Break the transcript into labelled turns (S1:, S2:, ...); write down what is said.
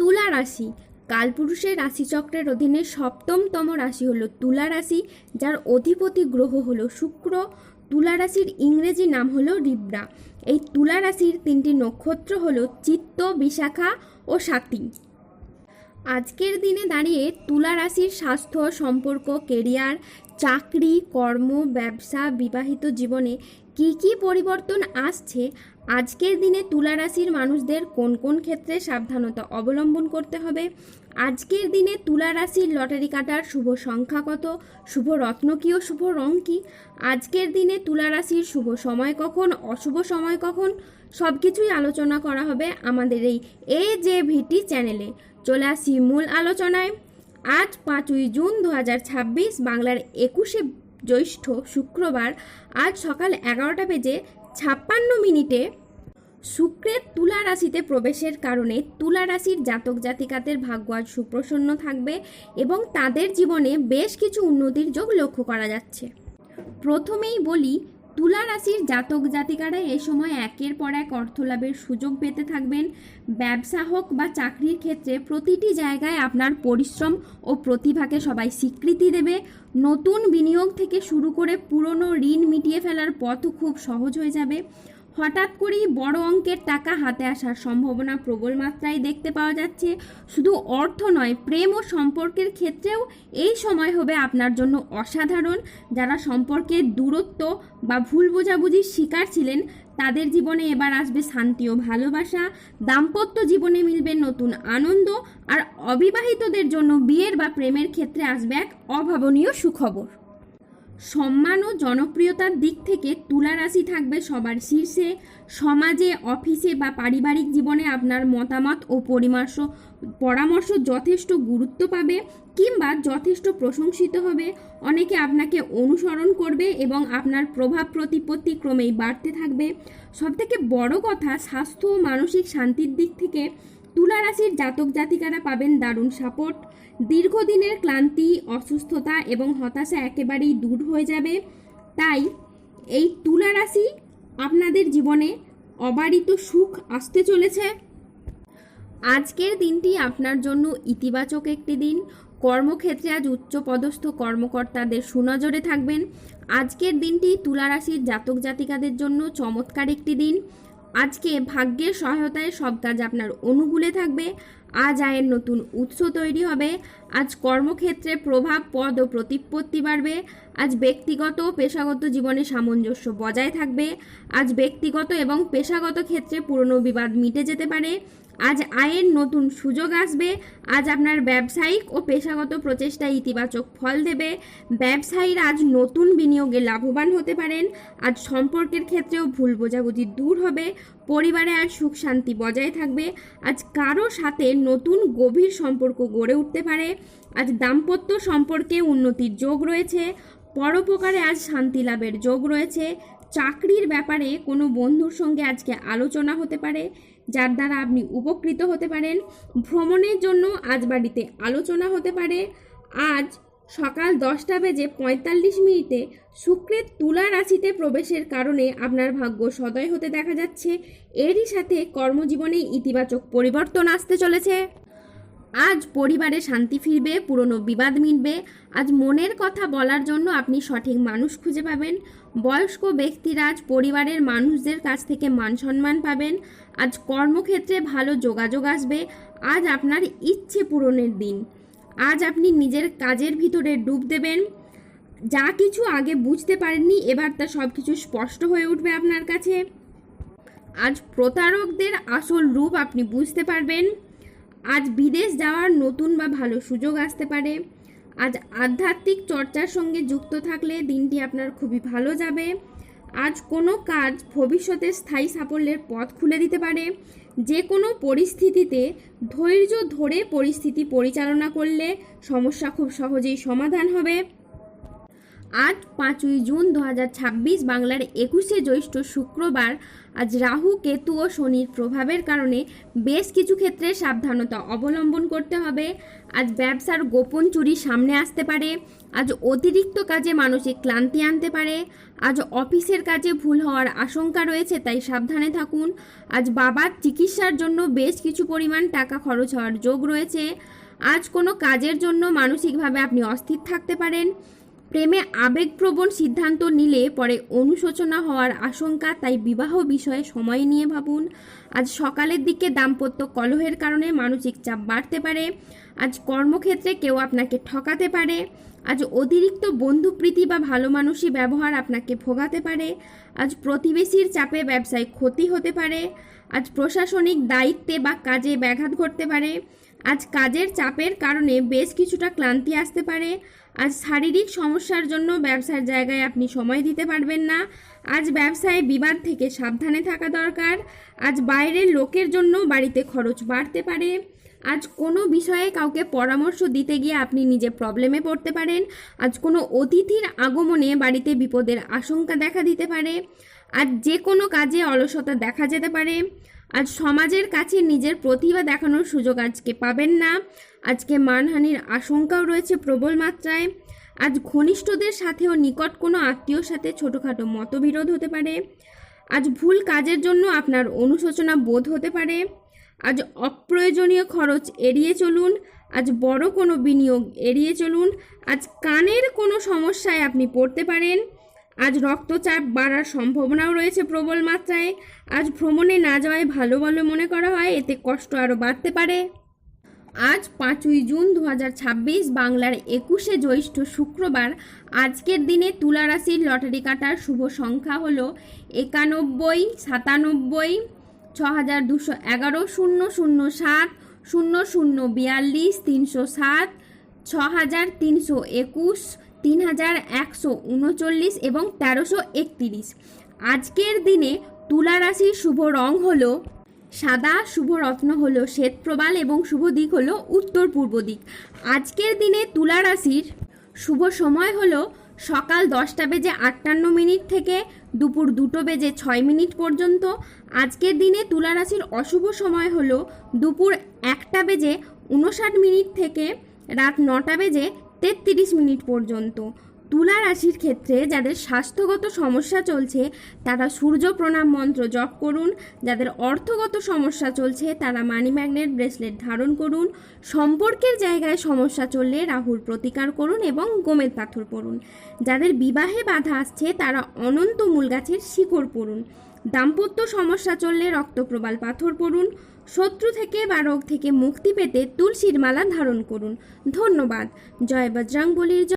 S1: তুলা রাশি কালপুরুষের রাশিচক্রের অধীনে সপ্তমতম রাশি হলো তুলা রাশি, যার অধিপতি গ্রহ হলো শুক্র। তুলা রাশির ইংরেজি নাম হলো লিব্রা। এই তুলা রাশির তিনটি নক্ষত্র হলো চিত্ত, বিশাখা ও স্বাতী। আজকের দিনে দাঁড়িয়ে তুলা রাশির স্বাস্থ্য, সম্পর্ক, কেরিয়ার, চাকরি, কর্ম, ব্যবসা, বিবাহিত জীবনে কি কি পরিবর্তন আসছে, আজকের দিনে তুলা রাশির মানুষদের কোন কোন ক্ষেত্রে সাবধানতা অবলম্বন করতে হবে, আজকের দিনে তুলা রাশির লটারি কাটার শুভ সংখ্যা কত, শুভ রত্ন কী ও শুভ রং কী, আজকের দিনে তুলা রাশির শুভ সময় কখন, অশুভ সময় কখন, সব কিছুই আলোচনা করা হবে আমাদের এই AJVT চ্যানেলে। চলে আসি মূল আলোচনায়। আজ 5ই জুন 2026, বাংলার 21শে জ্যৈষ্ঠ, শুক্রবার। আজ সকাল 11টা বেজে 56 মিনিটে শুক্রের তুলা রাশিতে প্রবেশের কারণে তুলা রাশির জাতক জাতিকাদের ভাগ্য আজ সুপ্রসন্ন থাকবে এবং তাদের জীবনে বেশ কিছু উন্নতির যোগ লক্ষ্য করা যাচ্ছে। প্রথমেই বলি, তুলা রাশির জাতক জাতিকারা এ সময় একের পর এক অর্থলাভের সুযোগ পেতে থাকবেন। ব্যবসা হোক বা চাকরির ক্ষেত্রে প্রতিটি জায়গায় আপনার পরিশ্রম ও প্রতিভাকে সবাই স্বীকৃতি দেবে। নতুন বিনিয়োগ থেকে শুরু করে পুরনো ঋণ মিটিয়ে ফেলার পথও খুব সহজ হয়ে যাবে। হঠাৎ করেই বড় অঙ্কের টাকা হাতে আসার সম্ভাবনা প্রবল মাত্রায় দেখতে পাওয়া যাচ্ছে। শুধু অর্থ নয়, প্রেম ও সম্পর্কের ক্ষেত্রেও এই সময় হবে আপনার জন্য অসাধারণ। যারা সম্পর্কের দূরত্ব বা ভুল বোঝাবুঝির শিকার ছিলেন, তাদের জীবনে এবার আসবে শান্তি ও ভালোবাসা। দাম্পত্য জীবনে মিলবে নতুন আনন্দ, আর অবিবাহিতদের জন্য বিয়ের বা প্রেমের ক্ষেত্রে আসবে এক অভাবনীয় সুখবর। সম্মান ও জনপ্রিয়তার দিক থেকে তুলা রাশি থাকবে সবার শীর্ষে। সমাজে, অফিসে বা পারিবারিক জীবনে আপনার মতামত ও পরামর্শ যথেষ্ট গুরুত্ব পাবে কিংবা যথেষ্ট প্রশংসিত হবে। অনেকে আপনাকে অনুসরণ করবে এবং আপনার প্রভাব প্রতিপত্তি ক্রমেই বাড়তে থাকবে। সবথেকে বড় কথা, স্বাস্থ্য ও মানসিক শান্তির দিক থেকে তুলা রাশির জাতক জাতিকারা পাবেন দারুণ সাপোর্ট। দীর্ঘদিনের ক্লান্তি, অসুস্থতা এবং হতাশা একেবারেই দূর হয়ে যাবে। তাই এই তুলা রাশি আপনাদের জীবনে অবারিত সুখ আসতে চলেছে। আজকের দিনটি আপনার জন্য ইতিবাচক একটি দিন। কর্মক্ষেত্রে আজ উচ্চপদস্থ কর্মকর্তাদের সুনজরে থাকবেন। আজকের দিনটি তুলা রাশির জাতক জাতিকাদের জন্য চমৎকার একটি দিন। আজকে ভাগ্যের সহায়তায় সব কাজ আপনার অনুকূলে থাকবে। আজ আয়ের নতুন উৎস তৈরি হবে। আজ কর্মক্ষেত্রে প্রভাব, পদ ও প্রতিপত্তি বাড়বে। আজ ব্যক্তিগত ও পেশাগত জীবনে সামঞ্জস্য বজায় থাকবে। আজ ব্যক্তিগত এবং পেশাগত ক্ষেত্রে পুরনো বিবাদ মিটে যেতে পারে। আজ আয়ের নতুন সুযোগ আসবে। আজ আপনার ব্যবসায়িক ও পেশাগত প্রচেষ্টা ইতিবাচক ফল দেবে। ব্যবসায়ীরা আজ নতুন বিনিয়োগে লাভবান হতে পারেন। আজ সম্পর্কের ক্ষেত্রেও ভুল বোঝাবুঝি দূর হবে। পরিবারে আজ সুখ শান্তি বজায় থাকবে। আজ কারো সাথে নতুন গভীর সম্পর্ক গড়ে উঠতে পারে। আজ দাম্পত্য সম্পর্কে উন্নতির যোগ রয়েছে। পরোপকারে আজ শান্তি লাভের যোগ রয়েছে। চাকরির ব্যাপারে কোনো বন্ধুর সঙ্গে আজকে আলোচনা হতে পারে, যার দ্বারা আপনি উপকৃত হতে পারেন। ভ্রমণের জন্য আজ বাড়িতে আলোচনা হতে পারে। আজ সকাল 10টা বেজে 45 মিনিটে শুক্রের তুলা রাশিতে প্রবেশের কারণে আপনার ভাগ্য সদয় হতে দেখা যাচ্ছে। এরই সাথে কর্মজীবনে ইতিবাচক পরিবর্তন আসতে চলেছে। আজ পরিবারে শান্তি ফিরবে, পুরনো বিবাদ মিটবে। আজ মনের কথা বলার জন্য আপনি সঠিক মানুষ খুঁজে পাবেন। বয়স্ক ব্যক্তিরা আজ পরিবারের মানুষদের কাছ থেকে মান সম্মান পাবেন। আজ কর্মক্ষেত্রে ভালো যোগাযোগ আসবে। আজ আপনার ইচ্ছে পূরণের দিন। আজ আপনি নিজের কাজের ভিতরে ডুব দেবেন। যা কিছু আগে বুঝতে পারেননি, এবার তা সব কিছু স্পষ্ট হয়ে উঠবে আপনার কাছে। আজ প্রতারকদের আসল রূপ আপনি বুঝতে পারবেন। আজ বিদেশ যাওয়ার নতুন বা ভালো সুযোগ আসতে পারে। আজ আধ্যাত্মিক চর্চার সঙ্গে যুক্ত থাকলে দিনটি আপনার খুবই ভালো যাবে। আজ কোনো কাজ ভবিষ্যতে স্থায়ী সাফল্যের পথ খুলে দিতে পারে। যে কোনো পরিস্থিতিতে ধৈর্য ধরে পরিস্থিতি পরিচালনা করলে সমস্যা খুব সহজেই সমাধান হবে। আজ 5ই জুন 2026 বাংলার 21শে জ্যৈষ্ঠ শুক্রবার। আজ রাহু, কেতু ও শনির প্রভাবের কারণে বেশ কিছু ক্ষেত্রে সাবধানতা অবলম্বন করতে হবে। আজ ব্যবসার গোপন চুরি সামনে আসতে পারে। আজ অতিরিক্ত কাজে মানসিক ক্লান্তি আনতে পারে। আজ অফিসের কাজে ভুল হওয়ার আশঙ্কা রয়েছে, তাই সাবধানে থাকুন। আজ বাবার চিকিৎসার জন্য বেশ কিছু পরিমাণ টাকা খরচ হওয়ার যোগ রয়েছে। আজ কোনো কাজের জন্য মানসিকভাবে আপনি অস্থির থাকতে পারেন। প্রেমে আবেগপ্রবণ সিদ্ধান্ত নিলে পরে অনুশোচনা হওয়ার আশঙ্কা, তাই বিবাহ বিষয়ে সময় নিয়ে ভাবুন। আজ সকালের দিকে দাম্পত্য কলহের কারণে মানসিক চাপ বাড়তে পারে। আজ কর্মক্ষেত্রে কেউ আপনাকে ঠকাতে পারে। আজ অতিরিক্ত বন্ধুপ্রীতি বা ভালো মানুষই ব্যবহার আপনাকে ভোগাতে পারে। আজ প্রতিবেশীর চাপে ব্যবসায় ক্ষতি হতে পারে। আজ প্রশাসনিক দায়িত্বে বা কাজে ব্যাঘাত ঘটতে পারে। আজ কাজের চাপের কারণে বেশ কিছুটা ক্লান্তি আসতে পারে। আজ শারীরিক সমস্যার জন্য ব্যবসার জায়গায় আপনি সময় দিতে পারবেন না। আজ ব্যবসায় বিবাদ থেকে সাবধানে থাকা দরকার। আজ বাইরের লোকের জন্য বাড়িতে খরচ বাড়তে পারে। আজ কোনো বিষয়ে কাউকে পরামর্শ দিতে গিয়ে আপনি নিজে প্রবলেমে পড়তে পারেন। আজ কোনো অতিথির আগমনে বাড়িতে বিপদের আশঙ্কা দেখা দিতে পারে। আজ যে কোনো কাজে অলসতা দেখা যেতে পারে। আজ সমাজের কাছে নিজের প্রতিভা দেখানোর সুযোগ আজকে পাবেন না। আজকে মানহানির আশঙ্কাও রয়েছে প্রবল মাত্রায়। আজ ঘনিষ্ঠদের সাথেও নিকট কোনো আত্মীয়র সাথে ছোটোখাটো মতবিরোধ হতে পারে। আজ ভুল কাজের জন্য আপনার অনুশোচনা বোধ হতে পারে। আজ অপ্রয়োজনীয় খরচ এড়িয়ে চলুন। আজ বড় কোনো বিনিয়োগ এড়িয়ে চলুন। আজ কানের কোনো সমস্যায় আপনি পড়তে পারেন। আজ রক্তচাপ বাড়ার সম্ভাবনাও রয়েছে প্রবল মাত্রায়। আজ ভ্রমণে না যাওয়াই ভালো বলে মনে করা হয়, এতে কষ্ট আরও বাড়তে পারে। আজ 5ই জুন 2026 বাংলার 21শে জ্যৈষ্ঠ শুক্রবার। আজকের দিনে তুলা রাশির লটারি কাটার শুভ সংখ্যা হলো 91, 97, 6211, 007, 0042, 307, 6321, 3139 এবং 1331। আজকের দিনে তুলা রাশির শুভ রং হলো সাদা, শুভ রত্ন হলো শ্বেতপ্রবাল এবং শুভ দিক হলো উত্তর পূর্ব দিক। আজকের দিনে তুলা রাশির শুভ সময় হলো সকাল 10:58 থেকে দুপুর 2:06 পর্যন্ত। আজকের দিনে তুলা রাশির অশুভ সময় হলো দুপুর 1:59 থেকে রাত 9:33 পর্যন্ত। তুলা রাশির ক্ষেত্রে যাদের স্বাস্থ্যগত সমস্যা চলছে তারা সূর্য প্রণাম মন্ত্র জপ করুন। যাদের অর্থগত সমস্যা চলছে তারা মানি ম্যাগনেট ব্রেসলেট ধারণ করুন। সম্পর্কের জায়গায় সমস্যা চললে রাহুর প্রতিকার করুন এবং গোমেদ পাথর পড়ুন। যাদের বিবাহে বাধা আসছে তারা অনন্ত মূল গাছের শিকড় পড়ুন। দাম্পত্য সমস্যা চললে রক্তপ্রবাল পাথর পড়ুন। শত্রু থেকে বা রোগ থেকে মুক্তি পেতে তুলসীর মালা ধারণ করুন। ধন্যবাদ। জয় বজরংবলীর।